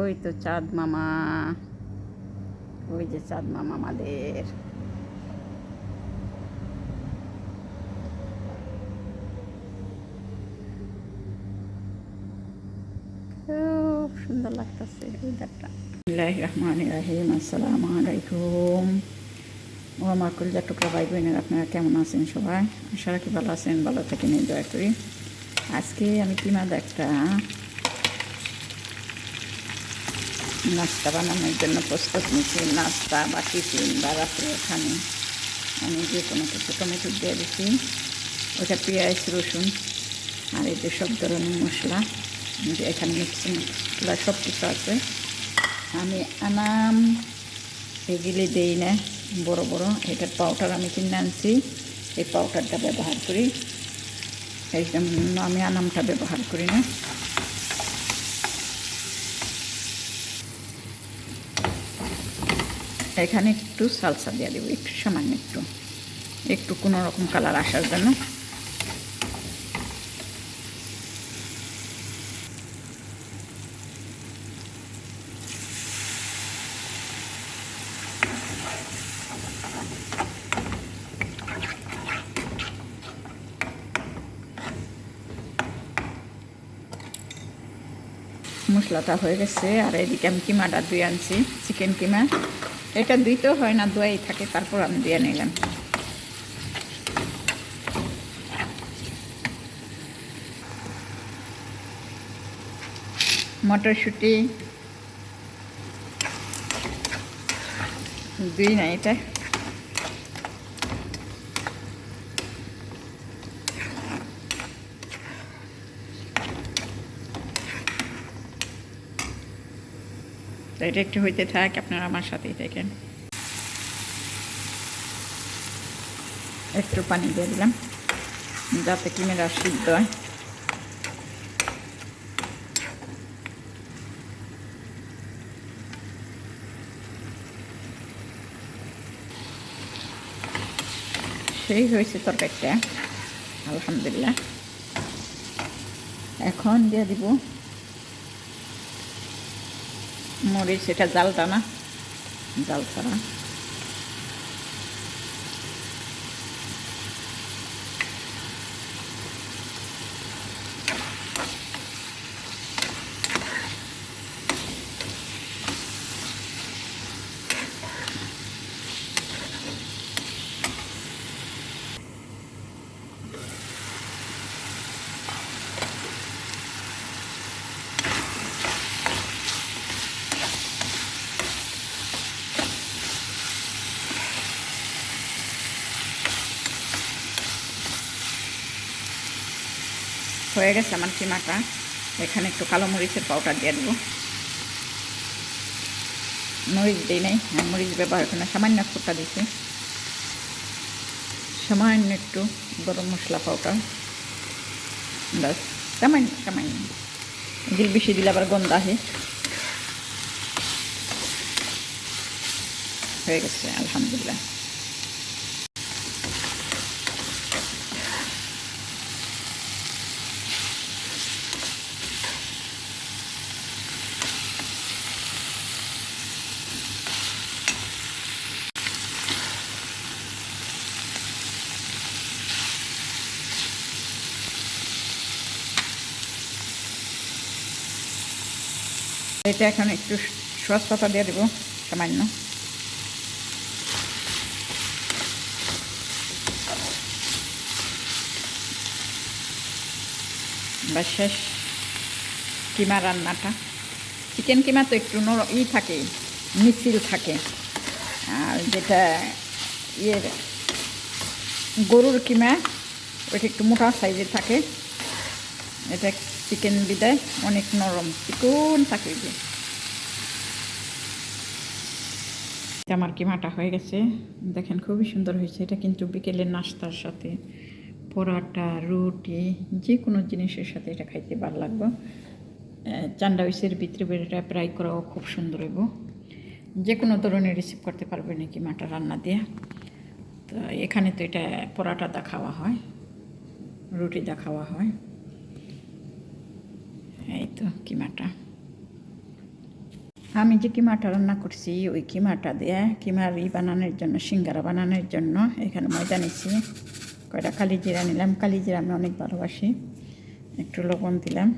ওই তো চাঁদ মামা, ওই যে চাঁদ মামা আমাদের। খুব সুন্দর লাগতেছে ওয়েদারটা। বিসমিল্লাহির রহমানির রহিম। আসসালামু আলাইকুম। ও আমার কলিজা টুকরা ভাই বোনের, আপনারা কেমন আছেন সবাই? আশা রাখি ভালো আছেন, ভালো থেকে নিয়ে দয়া করি। আজকে আমি কিমাদ একটা নাস্তা বানানোর জন্য প্রস্তুত নিচ্ছি। নাস্তা বা টিফিন বা রাত্রে খানি আমি যে কোনো কিছু টমেটো দিয়ে দিচ্ছি, ওটা পেঁয়াজ রসুন আর এই যে সব ধরনের মশলা, যে এখানে মিক্সি মশলা সব কিছু আছে। আমি আনাম এগুলি দিই না, বড় বড় এটার পাউডার আমি কিনে আনছি, এই পাউডারটা ব্যবহার করি। এই জন্য আমি আনামটা ব্যবহার করি না। এখানে একটু সালসা দিয়ে দেবো, একটু সামান্য একটু একটু কোনো রকম কালার আসার জন্য। মশলাটা হয়ে গেছে, আর এদিকে আমি কিমাটা ধুয়ে আনছি, চিকেন কিমা। এটা ধুইতেও হয় না, ধোয়াই থাকে, তারপর আমি দিয়ে নিলাম। মটরশুঁটি দুই না, এটা তো এটা একটু হইতে থাক, আপনারা আমার সাথেই থাকেন। একটু পানি দিয়ে দিলাম যাতে কিমেরা সিদ্ধ হয়। সেই হয়েছে তরকারিটা, আলহামদুলিল্লাহ। এখন দিয়ে দিব মরিচ, এটা জালটা না, জাল ছাড়া। হয়ে গেছে আমার কিমাটা। এখানে একটু কালো মরিচের পাউডার দিয়ে দেবো। মরিচ দিই নাই, হ্যাঁ মরিচ ব্যবহার করি না, সামান্য ফুটা দিচ্ছি। সামান্য একটু গরম মশলা পাউডার, ব্যাস সামান্য সামান্য। দিল বেশি দিলে আবার গন্ধ আসে। হয়ে গেছে আলহামদুলিল্লাহ। এটা এখন একটু সস পাতা দিয়ে দেবো সামান্য। বা শেষ কিমা রান্নাটা। চিকেন কিমা তো একটু থাকে, মিছিল থাকে। আর যেটা ইয়ের গরুর কিমা, ওইটা একটু মোটা সাইজের থাকে। এটা চিকেন বিদায় অনেক নরম চিকন থাকে। যে আমার কিমাটা হয়ে গেছে, দেখেন খুবই সুন্দর হয়েছে। এটা কিন্তু বিকেলের নাস্তার সাথে পরোটা, রুটি, যে কোনো জিনিসের সাথে এটা খাইতে ভালো লাগবে। চান্ডাউইসের ভিতরে এটা ফ্রাই করাও খুব সুন্দর হইব। যে কোনো ধরনের রিসিভ করতে পারবেন এই কিমাটা রান্না দিয়ে। তো এখানে তো এটা পরোটা দা খাওয়া হয়, রুটি দা খাওয়া হয়। এই তো কিমাটা। আমি যে কিমাটা রান্না করছি ওই কিমাটা দিয়ে কিমার বানানোর জন্য সিঙ্গারা বানানোর জন্য এখানে ময়দা নিচ্ছি, কয়টা কালি জিরা নিলাম, কালি জিরা আমি অনেক ভালোবাসি, একটু লবণ দিলাম,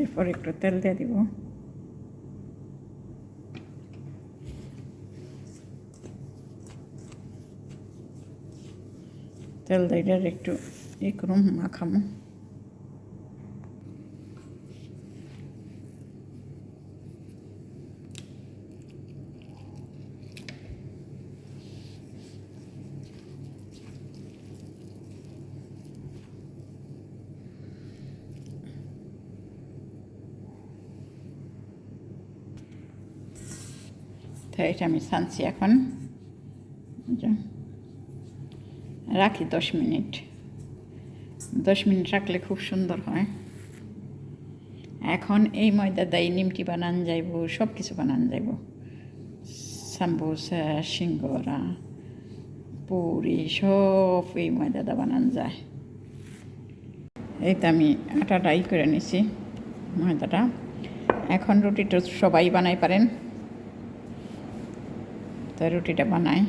এরপর একটু তেল দিয়ে দিব, তেল দিয়ে একটু করুম মাখামো। তো এটা আমি ছানছি, এখন রাখি 10 মিনিট। 10 মিনিট রাখলে খুব সুন্দর হয়। এখন এই ময়দা দিয়ে নিমকি বানান যাইব, সব কিছু বানান যাইব, সাম্বুসা, সিঙ্গরা, পুরি সব এই ময়দাটা বানান যায়। এই তো আমি আটাটা করে নিছি ময়দাটা। এখন রুটিটা সবাই বানাই পারেন, তো রুটিটা বানাই।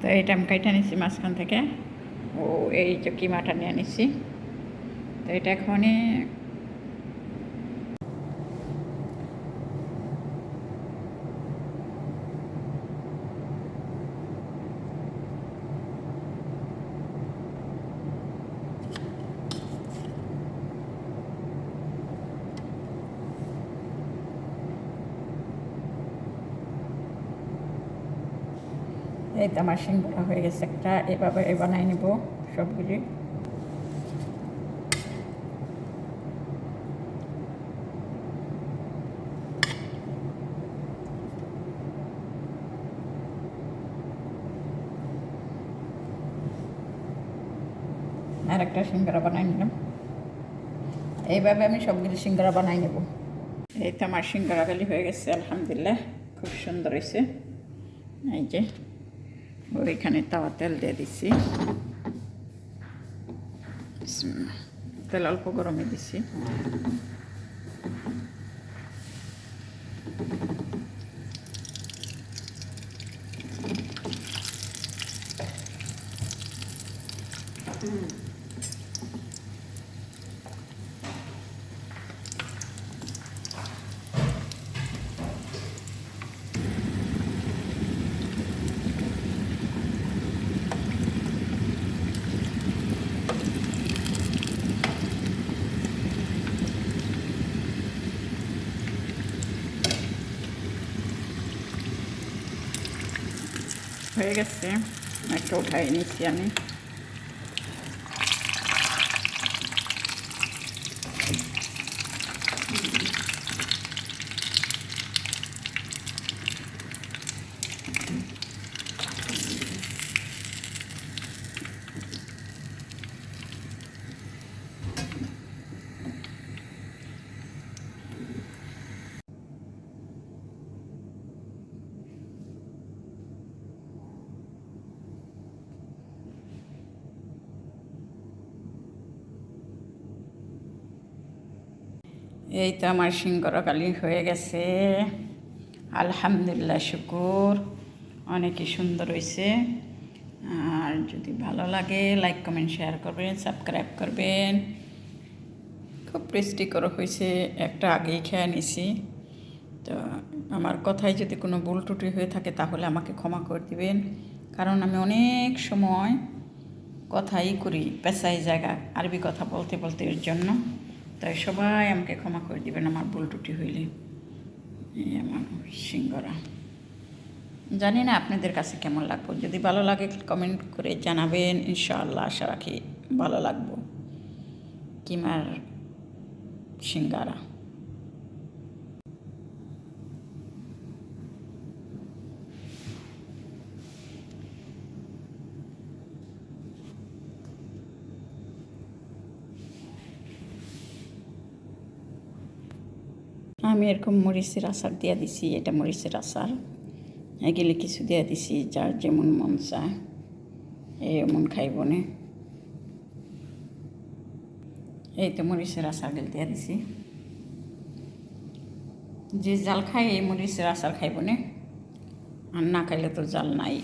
তো এটা আমি কাইটা নিচ্ছি মাঝখান থেকে, ও এই যে কিমাটা নিয়ে নিচ্ছি। তো এটা এখনই এই তো আমার সিঙ্গারা হয়ে গেছে একটা, এভাবে বানাই নেব সবগুলি। আর একটা সিঙ্গারা বানাই নিলাম, এইভাবে আমি সবগুলি সিঙ্গারা বানাই নেব। এই তো আমার সিঙ্গারা গালি হয়ে গেছে, আলহামদুলিল্লাহ খুব সুন্দর হয়েছে। এই যে ওইখানে তাওয়া তেল দিয়ে দিচ্ছি, তেল অল্প গরমে দিচ্ছি। হয়ে গেছে, একটা উঠাই নিচ্ছি আমি। এই তো আমার সিঙ্গারা কালি হয়ে গেছে, আলহামদুলিল্লাহ, শুকুর, অনেকই সুন্দর হয়েছে। আর যদি ভালো লাগে লাইক কমেন্ট শেয়ার করবেন, সাবস্ক্রাইব করবেন। খুব টেস্টিকর হয়েছে, একটা আগেই খেয়ে নিছি। তো আমার কথায় যদি কোনো ভুল ত্রুটি হয়ে থাকে তাহলে আমাকে ক্ষমা করে দিবেন, কারণ আমি অনেক সময় কথাই করি পেশাই জায়গা আরবি কথা বলতে বলতে, এর জন্য। তাই সবাই আমাকে ক্ষমা করে দিবেন আমার ভুল ত্রুটি হইলে। এই আমার সিঙ্গারা, জানি না আপনাদের কাছে কেমন লাগবে, যদি ভালো লাগে কমেন্ট করে জানাবেন, ইনশাআল্লাহ আশা রাখি ভালো লাগবো কিমার সিঙ্গারা। আমি এরকম মরিচের আচার দিয়ে দিছি, এটা মরিচের আচার, এগুলি কিছু দিয়ে দিছি, যার যেমন মন চায় এমন খাইব না। এই তো মরিচের আচার গেল দিয়ে দিছি, যে জাল খায় এই মরিচের আচার খাইব না, আর না খাইলে তো জাল নাই।